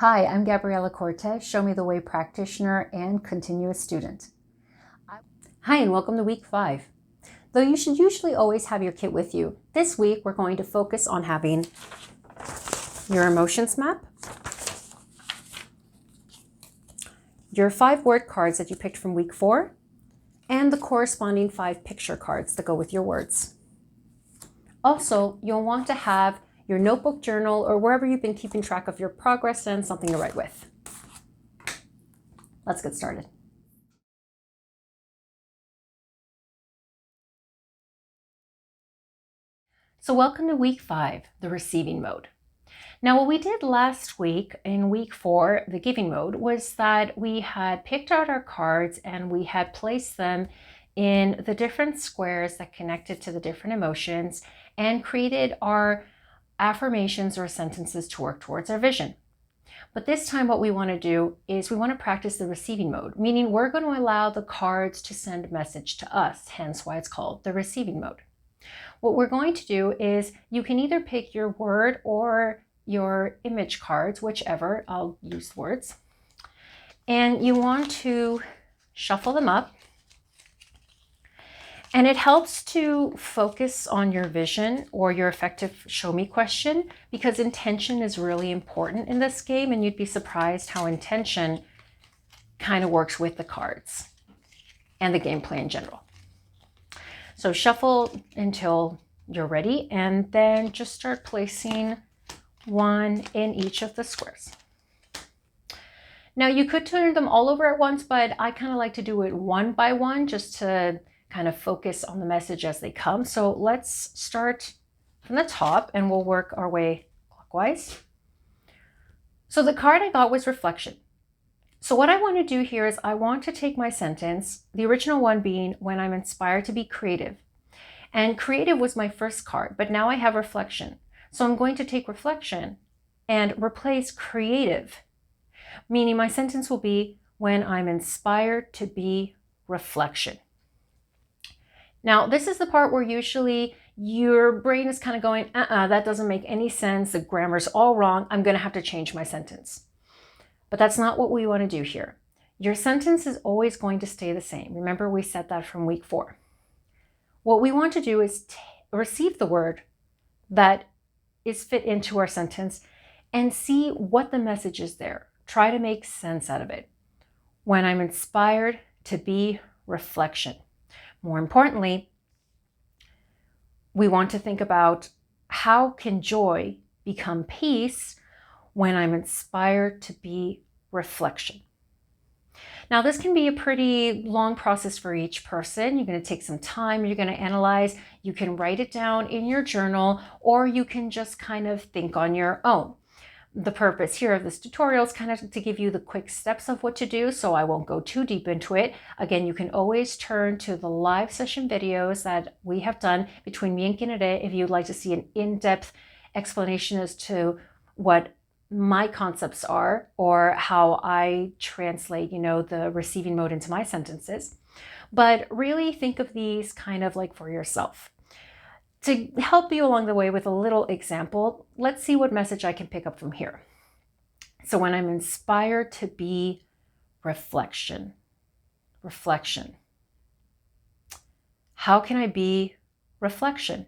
Hi, I'm Gabriela Cortez, Show Me the Way practitioner and continuous student. Hi, and welcome to week 5. Though you should usually always have your kit with you, this week we're going to focus on having your emotions map, your 5 word cards that you picked from week 4, and the corresponding 5 picture cards that go with your words. Also, you'll want to have your notebook, journal, or wherever you've been keeping track of your progress and something to write with. Let's get started. So welcome to week 5, the receiving mode. Now, what we did last week in week 4, the giving mode, was that we had picked out our cards and we had placed them in the different squares that connected to the different emotions and created our affirmations or sentences to work towards our vision. But this time what we want to do is we want to practice the receiving mode, meaning we're going to allow the cards to send a message to us, hence why it's called the receiving mode. What we're going to do is you can either pick your word or your image cards, whichever. I'll use words. And you want to shuffle them up. And it helps to focus on your vision or your effective show me question, because intention is really important in this game, and you'd be surprised how intention kind of works with the cards and the gameplay in general. So shuffle until you're ready, and then just start placing one in each of the squares. Now you could turn them all over at once, but I kind of like to do it one by one just to kind of focus on the message as they come. So let's start from the top and we'll work our way clockwise. So the card I got was reflection. So what I want to do here is I want to take my sentence, the original one being when I'm inspired to be creative. And creative was my first card, but now I have reflection. So I'm going to take reflection and replace creative, meaning my sentence will be when I'm inspired to be reflection. Now, this is the part where usually your brain is kind of going, that doesn't make any sense. The grammar's all wrong. I'm going to have to change my sentence. But that's not what we want to do here. Your sentence is always going to stay the same. Remember, we said that from week 4. What we want to do is receive the word that is fit into our sentence and see what the message is there. Try to make sense out of it. When I'm inspired to be reflection. More importantly, we want to think about how can joy become peace when I'm inspired to be reflection. Now, this can be a pretty long process for each person. You're going to take some time, you're going to analyze, you can write it down in your journal, or you can just kind of think on your own. The purpose here of this tutorial is kind of to give you the quick steps of what to do, so I won't go too deep into it. Again, you can always turn to the live session videos that we have done between me and Kinede if you'd like to see an in-depth explanation as to what my concepts are or how I translate, the receiving mode into my sentences. But really think of these kind of like for yourself. To help you along the way with a little example, let's see what message I can pick up from here. So when I'm inspired to be reflection. How can I be reflection?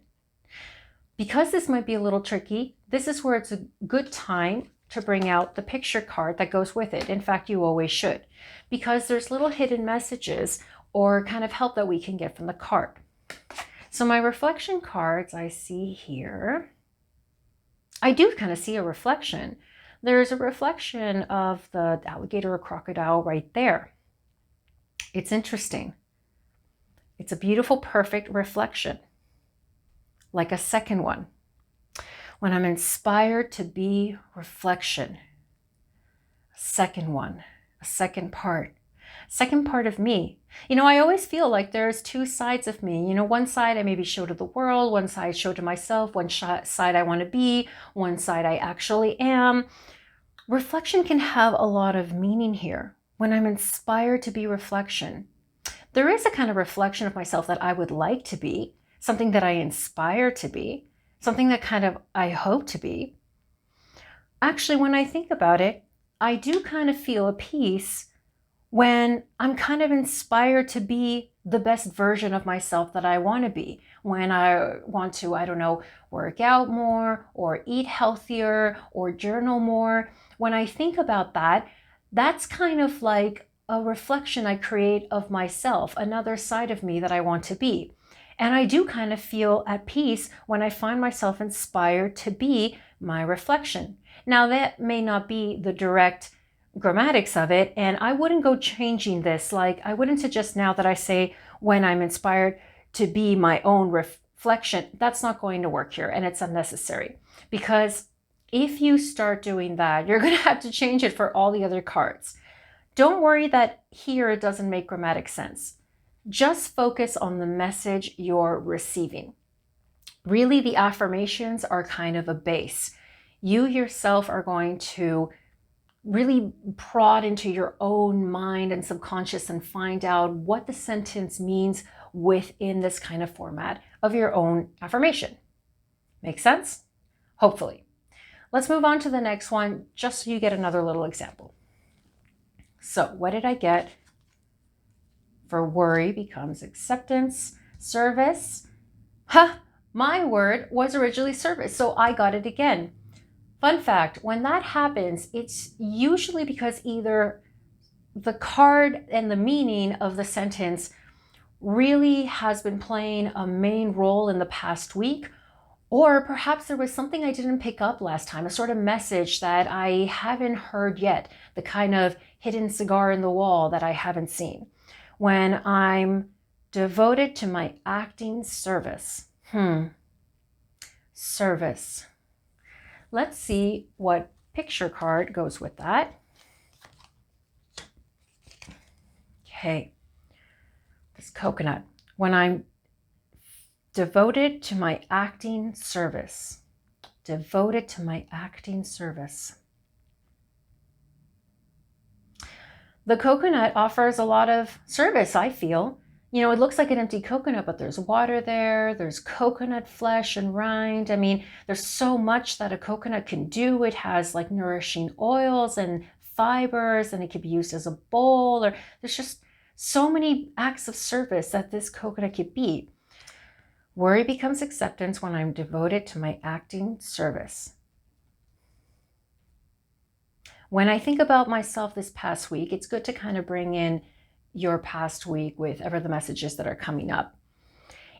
Because this might be a little tricky, this is where it's a good time to bring out the picture card that goes with it. In fact, you always should, because there's little hidden messages or kind of help that we can get from the card. So my reflection cards I see here, I do kind of see a reflection. There's a reflection of the alligator or crocodile right there. It's interesting. It's a beautiful, perfect reflection, like a second one. When I'm inspired to be reflection, a second one, a second part of me. I always feel like there's 2 sides of me. One side I maybe show to the world, one side show to myself, one side I want to be, one side I actually am. Reflection can have a lot of meaning here. When I'm inspired to be reflection, there is a kind of reflection of myself that I would like to be, something that I inspire to be, something that kind of I hope to be. Actually, when I think about it, I do kind of feel a peace when I'm kind of inspired to be the best version of myself that I want to be. When I want to, I don't know, work out more or eat healthier or journal more. When I think about that, that's kind of like a reflection I create of myself, another side of me that I want to be. And I do kind of feel at peace when I find myself inspired to be my reflection. Now, that may not be the direct grammatics of it, and I wouldn't go changing this. Like, I wouldn't suggest now that I say when I'm inspired to be my own reflection. That's not going to work here, and it's unnecessary. Because if you start doing that, you're going to have to change it for all the other cards. Don't worry that here it doesn't make grammatic sense. Just focus on the message you're receiving. Really, the affirmations are kind of a base. You yourself are going to really prod into your own mind and subconscious and find out what the sentence means within this kind of format of your own affirmation. Make sense? Hopefully. Let's move on to the next one, just so you get another little example. So what did I get for worry becomes acceptance, service? My word was originally service, so I got it again. Fun fact, when that happens, it's usually because either the card and the meaning of the sentence really has been playing a main role in the past week, or perhaps there was something I didn't pick up last time, a sort of message that I haven't heard yet, the kind of hidden cigar in the wall that I haven't seen. When I'm devoted to my acting service. Service. Let's see what picture card goes with that. Okay, this coconut. When I'm devoted to my acting service. Devoted to my acting service. The coconut offers a lot of service, I feel. You know, it looks like an empty coconut, but there's water there, there's coconut flesh and rind. I mean, there's so much that a coconut can do. It has like nourishing oils and fibers, and it could be used as a bowl, or there's just so many acts of service that this coconut could be. Worry becomes acceptance when I'm devoted to my acting service. When I think about myself this past week, it's good to kind of bring in your past week with ever the messages that are coming up.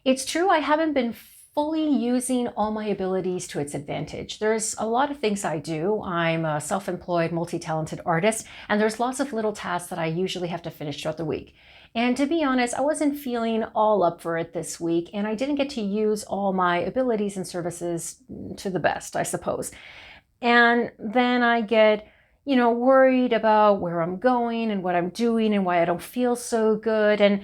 It's true, I haven't been fully using all my abilities to its advantage. There's a lot of things I do. I'm a self-employed, multi-talented artist, and there's lots of little tasks that I usually have to finish throughout the week. And to be honest, I wasn't feeling all up for it this week, and I didn't get to use all my abilities and services to the best, I suppose. And then I get worried about where I'm going and what I'm doing and why I don't feel so good. And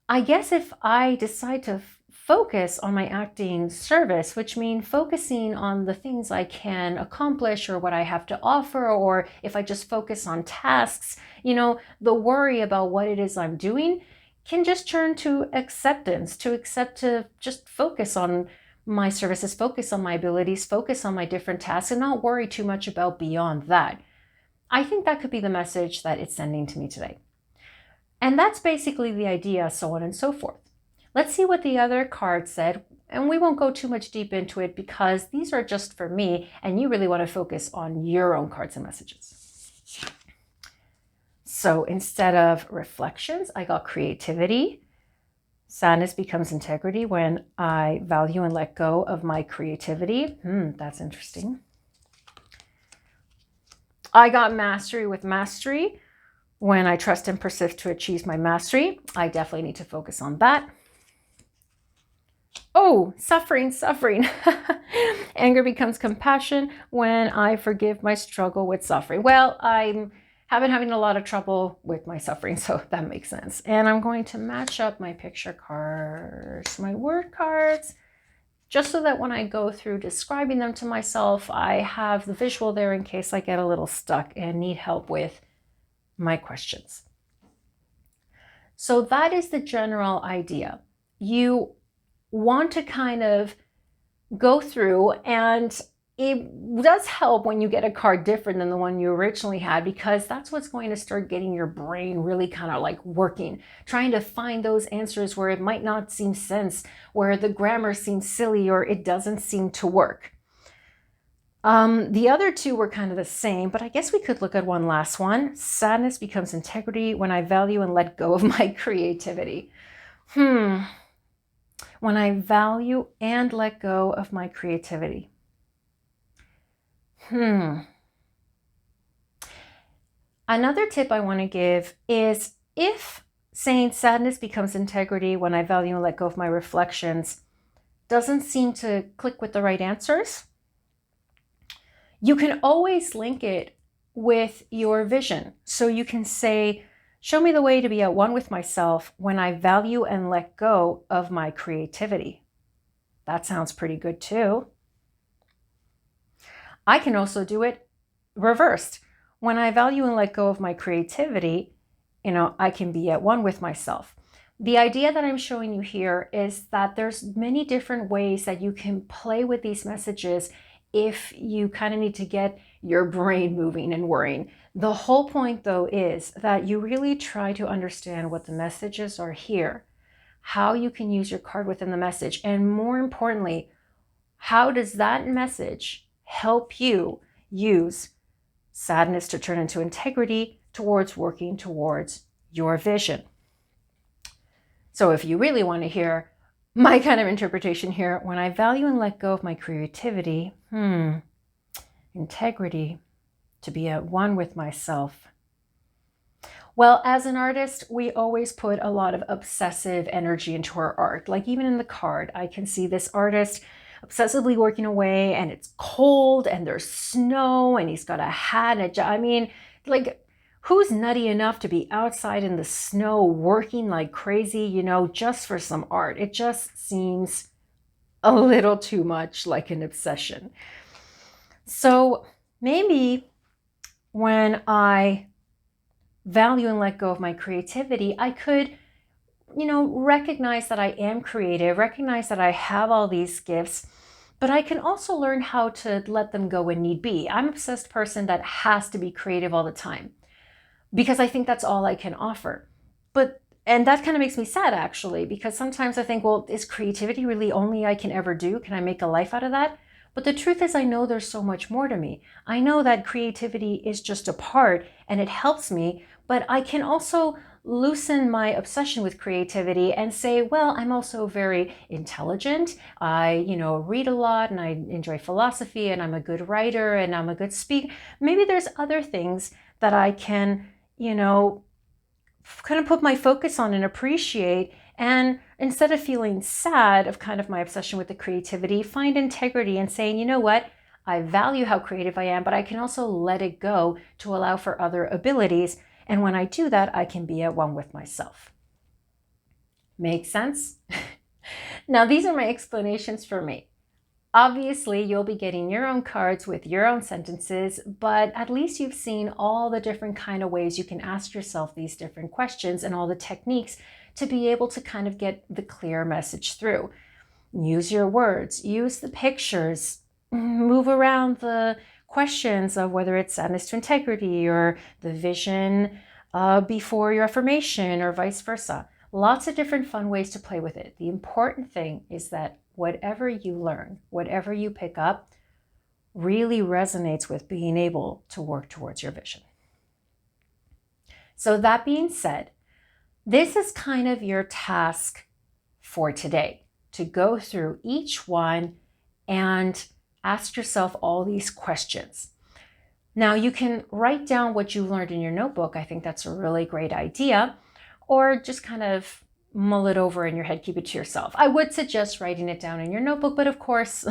I guess if I decide to focus on my acting service, which means focusing on the things I can accomplish or what I have to offer, or if I just focus on tasks, the worry about what it is I'm doing can just turn to acceptance, to just focus on my services, focus on my abilities, focus on my different tasks, and not worry too much about beyond that. I think that could be the message that it's sending to me today. And that's basically the idea, so on and so forth. Let's see what the other card said, and we won't go too much deep into it because these are just for me, and you really want to focus on your own cards and messages. So instead of reflections, I got creativity. Sadness becomes integrity when I value and let go of my creativity. That's interesting. I got mastery with mastery. When I trust and persist to achieve my mastery, I definitely need to focus on that. Oh, suffering. Anger becomes compassion when I forgive my struggle with suffering. Well, I have been having a lot of trouble with my suffering, so that makes sense. And I'm going to match up my picture cards, my word cards, just so that when I go through describing them to myself, I have the visual there in case I get a little stuck and need help with my questions. So that is the general idea. You want to kind of go through, and it does help when you get a card different than the one you originally had, because that's what's going to start getting your brain really kind of like working, trying to find those answers where it might not seem sense, where the grammar seems silly or it doesn't seem to work. The other two were kind of the same, but I guess we could look at one last one. Sadness becomes integrity when I value and let go of my creativity. When I value and let go of my creativity. Another tip I want to give is, if saying sadness becomes integrity when I value and let go of my reflections doesn't seem to click with the right answers, you can always link it with your vision. So you can say, show me the way to be at one with myself when I value and let go of my creativity. That sounds pretty good too. I can also do it reversed. When I value and let go of my creativity, I can be at one with myself. The idea that I'm showing you here is that there's many different ways that you can play with these messages if you kind of need to get your brain moving and worrying. The whole point, though, is that you really try to understand what the messages are here, how you can use your card within the message, and more importantly, how does that message help you use sadness to turn into integrity towards working towards your vision. So if you really want to hear my kind of interpretation here, when I value and let go of my creativity, integrity, to be at one with myself. Well, as an artist, we always put a lot of obsessive energy into our art. Like even in the card, I can see this artist obsessively working away, and it's cold and there's snow and he's got a hat and I mean, like, who's nutty enough to be outside in the snow working like crazy, just for some art? It just seems a little too much like an obsession. So maybe when I value and let go of my creativity, I could, recognize that I am creative, recognize that I have all these gifts, but I can also learn how to let them go when need be. I'm an obsessed person that has to be creative all the time because I think that's all I can offer. And that kind of makes me sad, actually, because sometimes I think, well, is creativity really only I can ever do? Can I make a life out of that? But the truth is, I know there's so much more to me. I know that creativity is just a part and it helps me, but I can also loosen my obsession with creativity and say, well, I'm also very intelligent. I, read a lot and I enjoy philosophy and I'm a good writer and I'm a good speaker. Maybe there's other things that I can, kind of put my focus on and appreciate. And instead of feeling sad of kind of my obsession with the creativity, find integrity and saying, you know what? I value how creative I am, but I can also let it go to allow for other abilities. And when I do that, I can be at one with myself. Make sense? Now, these are my explanations for me. Obviously, you'll be getting your own cards with your own sentences, but at least you've seen all the different kind of ways you can ask yourself these different questions and all the techniques to be able to kind of get the clear message through. Use your words, use the pictures, move around the questions of whether it's sadness to integrity or the vision before your affirmation or vice versa. Lots of different fun ways to play with it. The important thing is that whatever you learn, whatever you pick up, really resonates with being able to work towards your vision. So that being said, this is kind of your task for today, to go through each one and ask yourself all these questions. Now, you can write down what you learned in your notebook. I think that's a really great idea. Or just kind of mull it over in your head, keep it to yourself. I would suggest writing it down in your notebook, but of course,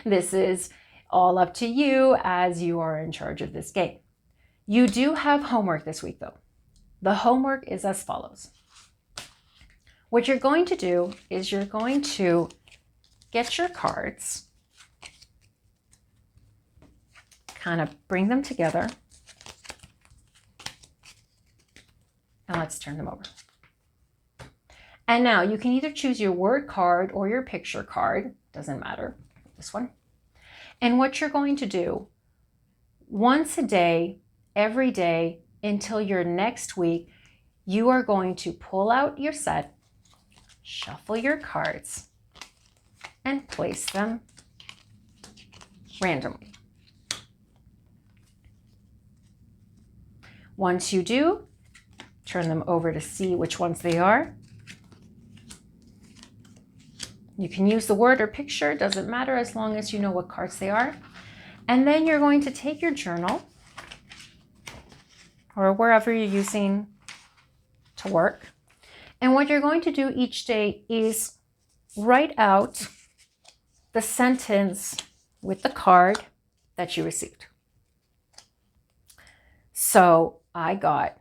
this is all up to you as you are in charge of this game. You do have homework this week, though. The homework is as follows. What you're going to do is you're going to get your cards, kind of bring them together, and let's turn them over. And now you can either choose your word card or your picture card, doesn't matter, this one. And what you're going to do once a day, every day, until your next week, you are going to pull out your set, shuffle your cards, and place them randomly. Once you do, turn them over to see which ones they are. You can use the word or picture, it doesn't matter as long as you know what cards they are. And then you're going to take your journal or wherever you're using to work. And what you're going to do each day is write out the sentence with the card that you received. So I got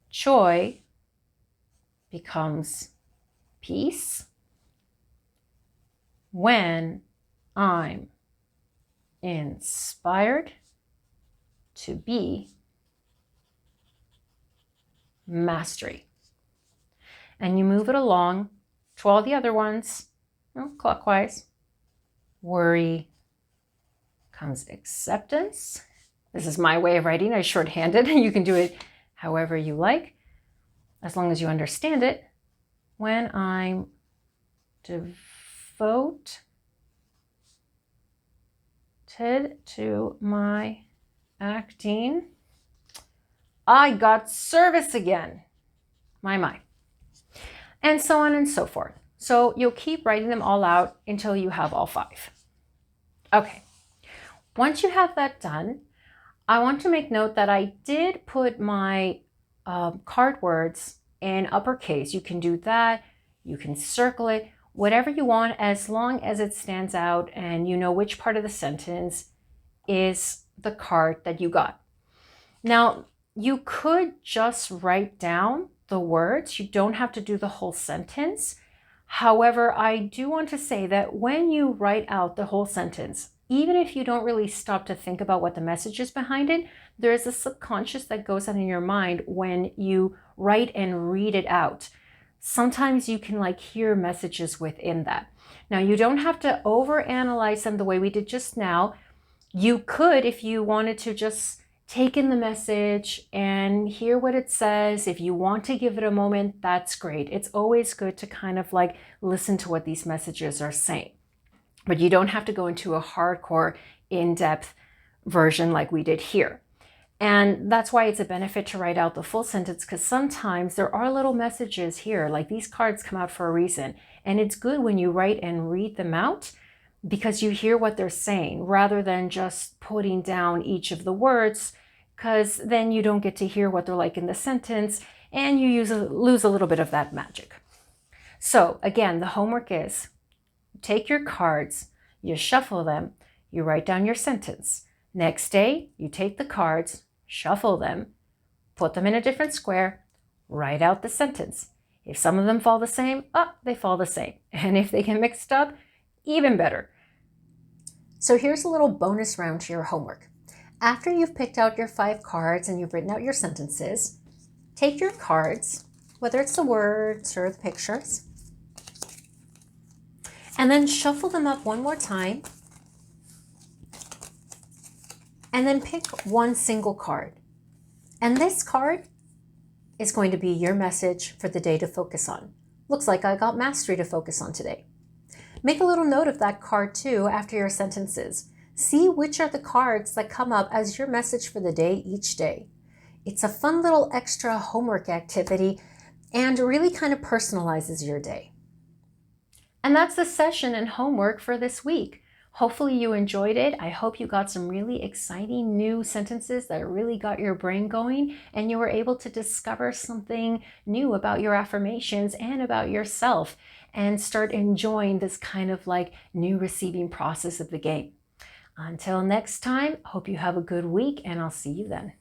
joy becomes peace when I'm inspired to be mastery. And you move it along to all the other ones, clockwise. Worry comes acceptance. This is my way of writing. I shorthanded. You can do it however you like, as long as you understand it. When I'm devoted to my acting, I got service again. My. And so on and so forth. So you'll keep writing them all out until you have all 5. Okay. Once you have that done, I want to make note that I did put my card words in uppercase. You can do that. You can circle it, whatever you want, as long as it stands out and you know which part of the sentence is the card that you got. Now, you could just write down the words. You don't have to do the whole sentence. However, I do want to say that when you write out the whole sentence, even if you don't really stop to think about what the message is behind it, there is a subconscious that goes on in your mind when you write and read it out. Sometimes you can hear messages within that. Now, you don't have to overanalyze them the way we did just now. You could, if you wanted to, just take in the message and hear what it says. If you want to give it a moment, that's great. It's always good to kind of listen to what these messages are saying. But you don't have to go into a hardcore, in-depth version like we did here. And that's why it's a benefit to write out the full sentence, because sometimes there are little messages here, these cards come out for a reason. And it's good when you write and read them out because you hear what they're saying rather than just putting down each of the words, because then you don't get to hear what they're like in the sentence and you lose a little bit of that magic. So again, the homework is take your cards, you shuffle them, you write down your sentence. Next day, you take the cards, shuffle them, put them in a different square, write out the sentence. If some of them fall the same, they fall the same. And if they get mixed up, even better. So here's a little bonus round to your homework. After you've picked out your 5 cards and you've written out your sentences, take your cards, whether it's the words or the pictures, and then shuffle them up one more time, and then pick one single card. And this card is going to be your message for the day to focus on. Looks like I got mastery to focus on today. Make a little note of that card too after your sentences. See which are the cards that come up as your message for the day each day. It's a fun little extra homework activity and really kind of personalizes your day. And that's the session and homework for this week. Hopefully you enjoyed it. I hope you got some really exciting new sentences that really got your brain going and you were able to discover something new about your affirmations and about yourself and start enjoying this kind of new receiving process of the game. Until next time, hope you have a good week and I'll see you then.